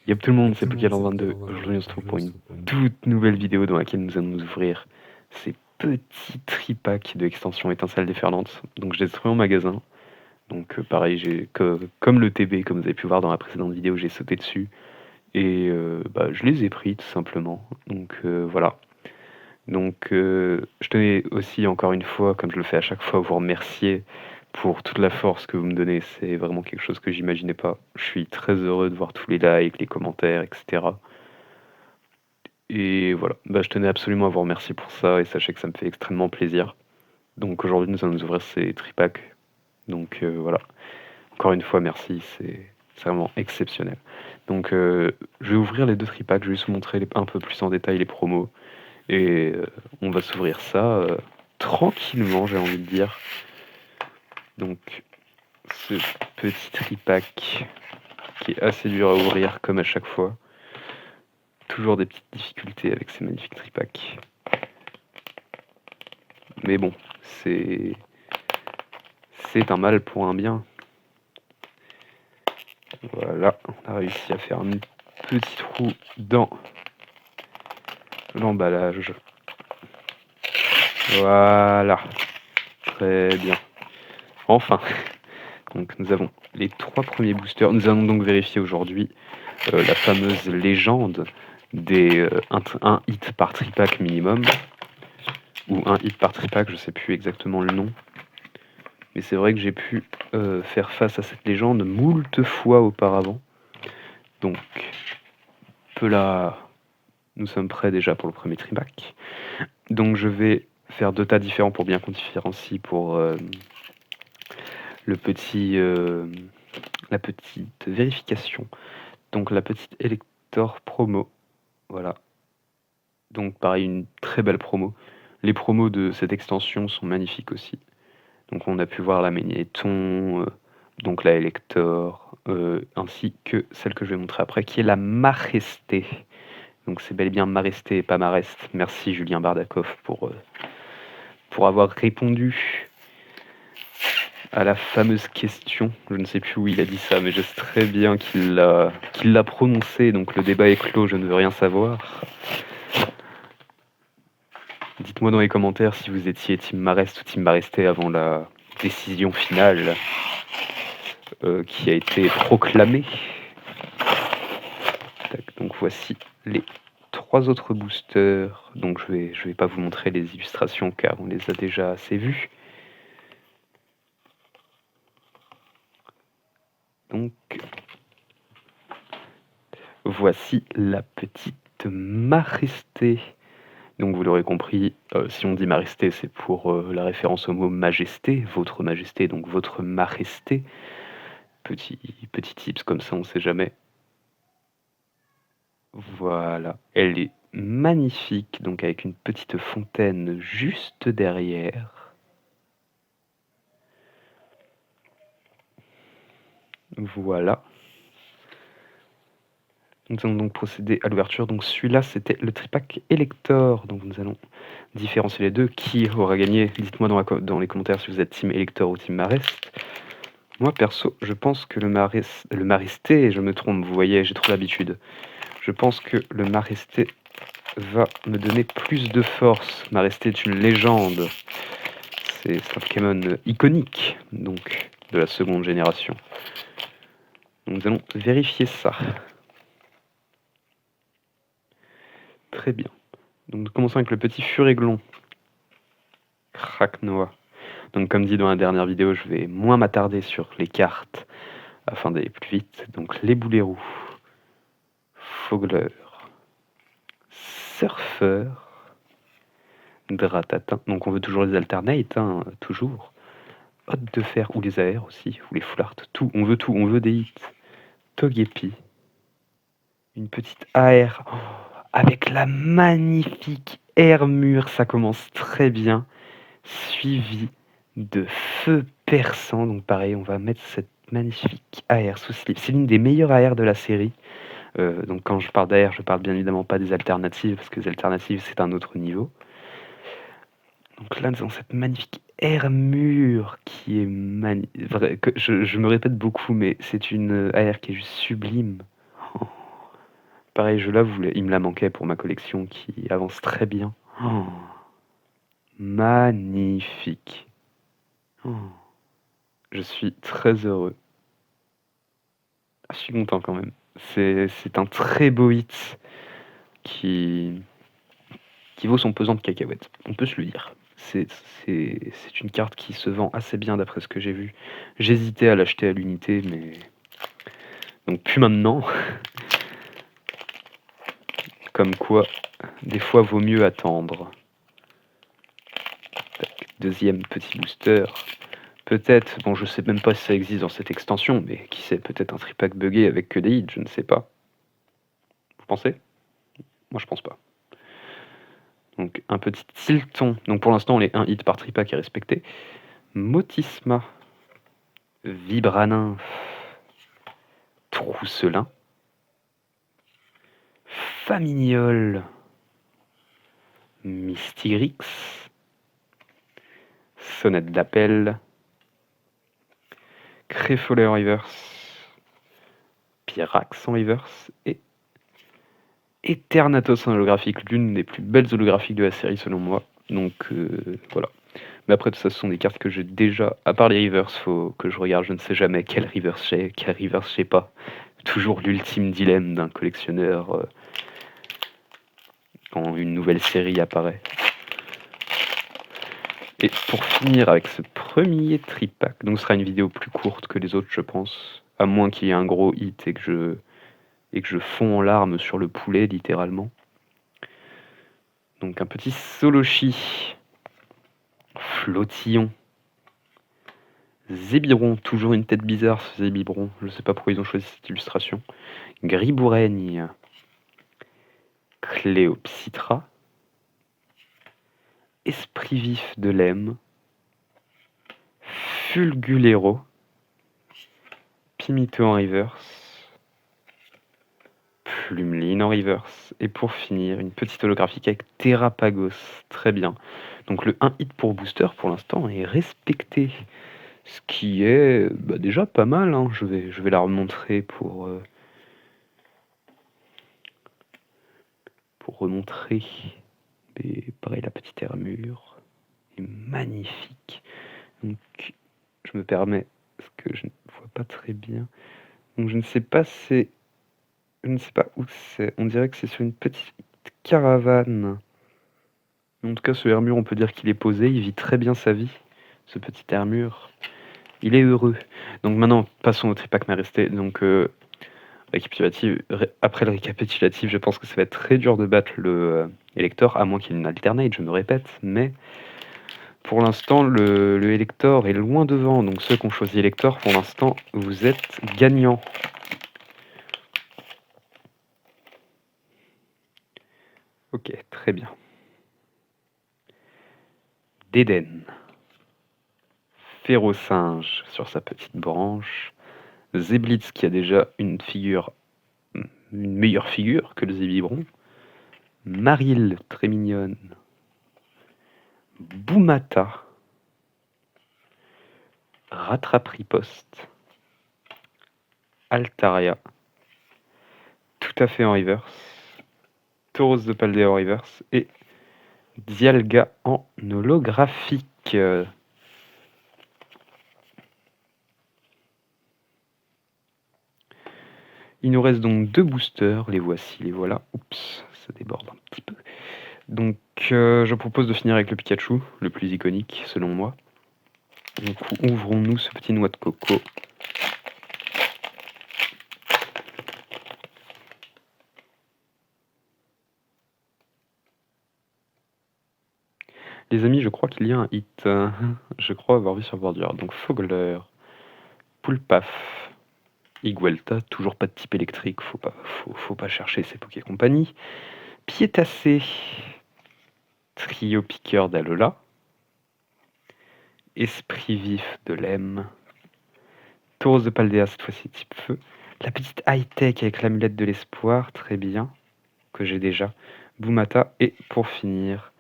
Yep tout le monde, c'est Pokéland22. Aujourd'hui on se retrouve pour une toute nouvelle vidéo dans laquelle nous allons nous ouvrir ces petits tripacks de extension étincelle déferlante. Donc je les ai trouvés en magasin. Donc pareil, comme le TB, comme vous avez pu voir dans la précédente vidéo, j'ai sauté dessus. Et je les ai pris tout simplement. Donc voilà. Donc je tenais aussi encore une fois, comme je le fais à chaque fois, vous remercier pour toute la force que vous me donnez. C'est vraiment quelque chose que j'imaginais pas. Je suis très heureux de voir tous les likes, les commentaires, etc. Et voilà, je tenais absolument à vous remercier pour ça et sachez que ça me fait extrêmement plaisir. Donc aujourd'hui, nous allons nous ouvrir ces tripacks. Donc voilà, encore une fois, merci, c'est vraiment exceptionnel. Donc je vais ouvrir les deux tripacks, je vais juste vous montrer un peu plus en détail les promos. Et on va s'ouvrir ça tranquillement, j'ai envie de dire. Donc ce petit tripack qui est assez dur à ouvrir comme à chaque fois. Toujours des petites difficultés avec ces magnifiques tripacks. Mais bon, c'est un mal pour un bien. Voilà, on a réussi à faire un petit trou dans l'emballage. Voilà, très bien. Enfin, donc nous avons les 3 premiers boosters. Nous allons donc vérifier aujourd'hui la fameuse légende des 1 hit par tripack minimum. Ou 1 hit par tripack, je sais plus exactement le nom. Mais c'est vrai que j'ai pu faire face à cette légende moult fois auparavant. Donc, nous sommes prêts déjà pour le premier tripack. Donc je vais faire 2 tas différents pour bien qu'on différencie pour la petite vérification. Donc la petite Elector promo, voilà. Donc pareil, une très belle promo. Les promos de cette extension sont magnifiques aussi. Donc on a pu voir la Magnéton, donc la Elector, ainsi que celle que je vais montrer après, qui est la Maresté. Donc c'est bel et bien Maresté et pas Marest. Merci Julien Bardakov pour avoir répondu à la fameuse question. Je ne sais plus où il a dit ça, mais je sais très bien qu'il l'a prononcé, donc le débat est clos, je ne veux rien savoir. Dites-moi dans les commentaires si vous étiez Team Marest ou Team Maresté avant la décision finale qui a été proclamée. Tac, donc voici les 3 autres boosters. Donc je vais pas vous montrer les illustrations car on les a déjà assez vues. Donc voici la petite Maresté. Donc vous l'aurez compris, si on dit Maresté, c'est pour la référence au mot majesté, votre majesté, donc votre maresté. Petit tips comme ça, on sait jamais. Voilà, elle est magnifique, donc avec une petite fontaine juste derrière. Voilà. Nous allons donc procéder à l'ouverture. Donc celui-là, c'était le tripack Elector. Donc nous allons différencier les deux. Qui aura gagné? Dites-moi dans les commentaires si vous êtes Team Elector ou Team Marest. Moi, perso, je pense que le Maresté, je me trompe, vous voyez, j'ai trop l'habitude. Je pense que le Maresté va me donner plus de force. Maresté est une légende. C'est un Pokémon iconique, donc, de la seconde génération. Donc, nous allons vérifier ça. Très bien. Donc nous commençons avec le petit Furéglon. Cracknoa. Donc comme dit dans la dernière vidéo, je vais moins m'attarder sur les cartes afin d'aller plus vite. Donc les Bouleroux, Fogler, Surfeur, Dratatin. Donc on veut toujours les alternates, hein, toujours. Hôte de fer ou les AR aussi, ou les Foulards, tout. On veut des hits. Togepi. Une petite AR. Oh, avec la magnifique Hermure, ça commence très bien. Suivi de Feu Perçant. Donc pareil, on va mettre cette magnifique AR sous slip. C'est l'une des meilleures AR de la série. Donc quand je parle d'AR, je parle bien évidemment pas des alternatives, parce que les alternatives, c'est un autre niveau. Donc là, nous avons cette magnifique Hermure qui est magnifique. Je me répète beaucoup, mais c'est une AR qui est juste sublime. Oh. Pareil, je l'avoue, il me la manquait pour ma collection qui avance très bien. Oh, magnifique. Oh, je suis très heureux. Ah, je suis content quand même. C'est un très beau hit qui, qui vaut son pesant de cacahuètes. On peut se le dire. C'est une carte qui se vend assez bien d'après ce que j'ai vu. J'hésitais à l'acheter à l'unité, mais... Donc plus maintenant. Comme quoi, des fois, vaut mieux attendre. Tac, deuxième petit booster. Peut-être, bon je sais même pas si ça existe dans cette extension, mais qui sait, peut-être un tripack buggé avec que des hits, je ne sais pas. Vous pensez? Moi je pense pas. Donc un petit Tilton. Donc pour l'instant, les 1 hit par tripack est respecté. Motisma. Vibranin. Trousselin. Famignol. Mystyrix. Sonnette d'appel. Créfolet en reverse. Pyrax en reverse. Et Eternatus en holographique, l'une des plus belles holographiques de la série selon moi. Donc voilà. Mais après tout ça, ce sont des cartes que j'ai déjà, à part les reverse, faut que je regarde, je ne sais jamais quel reverse j'ai, quel reverse j'ai pas. Toujours l'ultime dilemme d'un collectionneur quand une nouvelle série apparaît. Et pour finir avec ce premier tripack, donc ce sera une vidéo plus courte que les autres je pense, à moins qu'il y ait un gros hit et que je fonds en larmes sur le poulet littéralement. Donc un petit Solochi. Flottillon. Zébiron, toujours une tête bizarre ce Zébiron, je sais pas pourquoi ils ont choisi cette illustration. Griboureigne. Cléopsitra. Esprit vif de Lemme. Fulgulero. Pimito en reverse. Plumeline en reverse. Et pour finir, une petite holographique avec Terrapagos. Très bien. Donc le 1 hit pour booster pour l'instant est respecté. Ce qui est déjà pas mal. Hein. Je vais la remontrer pour remontrer. Et pareil, la petite armure est magnifique. Donc je me permets, parce que je ne vois pas très bien. Donc je ne sais pas où c'est. On dirait que c'est sur une petite caravane. En tout cas, ce armure, on peut dire qu'il est posé. Il vit très bien sa vie, ce petit armure. Il est heureux. Donc maintenant, passons au tripack m'a resté. Donc récapitulatif. Après le récapitulatif, je pense que ça va être très dur de battre le Elector, à moins qu'il y ait une alternate, je me répète. Mais pour l'instant, le Elector est loin devant. Donc ceux qui ont choisi Elector, pour l'instant, vous êtes gagnants. Ok, très bien. Dédenne. Férocinge sur sa petite branche. Zeblitz qui a déjà une meilleure figure que le Zébibron. Maril, très mignonne. Boumata. Rattrapriposte. Altaria. Tout à fait en reverse. Tauros de Paldea en reverse. Et Dialga en holographique. Il nous reste donc 2 boosters. Les voici, les voilà. Oups, ça déborde un petit peu. Donc je propose de finir avec le Pikachu, le plus iconique selon moi. Donc ouvrons-nous ce petit noix de coco. Les amis, je crois qu'il y a un hit. Je crois avoir vu sur bordure. Donc Fogler, Poulpaf, Iguelta, toujours pas de type électrique, faut pas chercher ces Poké Compagnie. Piétassé, Trio Piqueur d'Alola, Esprit Vif de Lemme, Tauros de Paldea, cette fois-ci type feu. La petite high-tech avec l'amulette de l'espoir, très bien, que j'ai déjà. Boumata, et pour finir,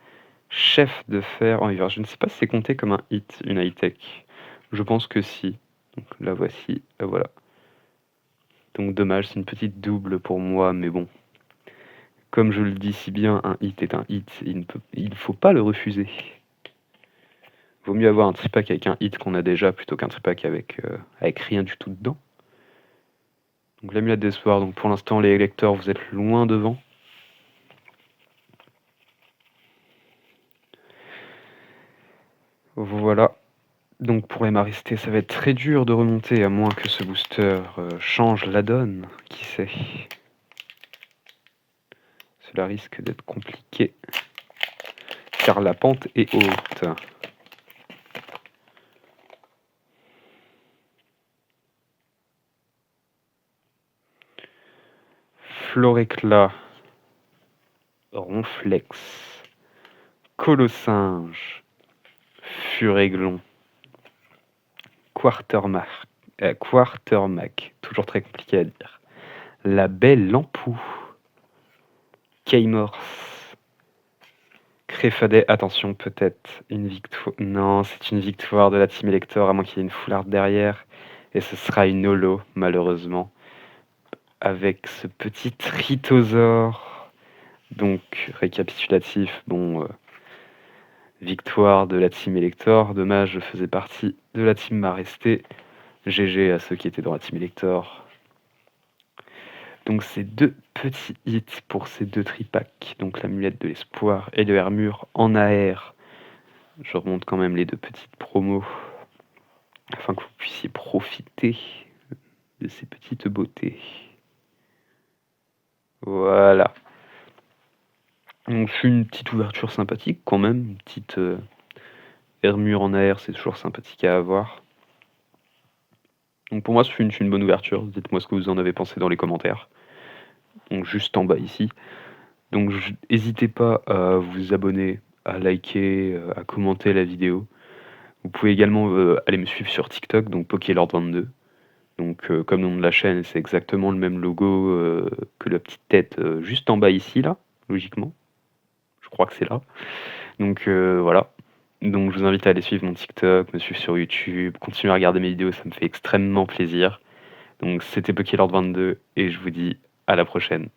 Chef de fer en hiver. Je ne sais pas si c'est compté comme un hit, une high-tech. Je pense que si. Donc la voici, la voilà. Donc dommage, c'est une petite double pour moi, mais bon. Comme je le dis si bien, un hit est un hit, il ne faut pas le refuser. Vaut mieux avoir un tripack avec un hit qu'on a déjà plutôt qu'un tripack avec rien du tout dedans. Donc l'amulette d'espoir, donc pour l'instant les lecteurs vous êtes loin devant. Voilà. Donc pour les Maristés, ça va être très dur de remonter à moins que ce booster change la donne, qui sait. Cela risque d'être compliqué, car la pente est haute. Floréclat, Ronflex, Colossinge, Furéglon, Quartermac, toujours très compliqué à dire. La Belle Lampoux, Keymorse, Créfadet, attention, peut-être une victoire. Non, c'est une victoire de la Team Elector, à moins qu'il y ait une foularde derrière. Et ce sera une holo, malheureusement. Avec ce petit Tritosaure. Donc, récapitulatif, bon, victoire de la Team Elector. Dommage, je faisais partie de la Team Maresté. GG à ceux qui étaient dans la Team Elector. Donc c'est 2 petits hits pour ces 2 tripacks, donc l'amulette de l'espoir et le Hermure en AR. Je remonte quand même les 2 petites promos, afin que vous puissiez profiter de ces petites beautés. Voilà. Donc c'est une petite ouverture sympathique quand même, une petite Hermure en AR, c'est toujours sympathique à avoir. Donc pour moi c'est une bonne ouverture, dites-moi ce que vous en avez pensé dans les commentaires. Donc juste en bas ici. Donc n'hésitez pas à vous abonner, à liker, à commenter la vidéo. Vous pouvez également aller me suivre sur TikTok, donc Pokélord22. Donc comme le nom de la chaîne, c'est exactement le même logo que la petite tête juste en bas ici, là, logiquement. Je crois que c'est là. Donc voilà. Donc je vous invite à aller suivre mon TikTok, me suivre sur YouTube, continuer à regarder mes vidéos, ça me fait extrêmement plaisir. Donc c'était Pokélord22 et je vous dis à la prochaine.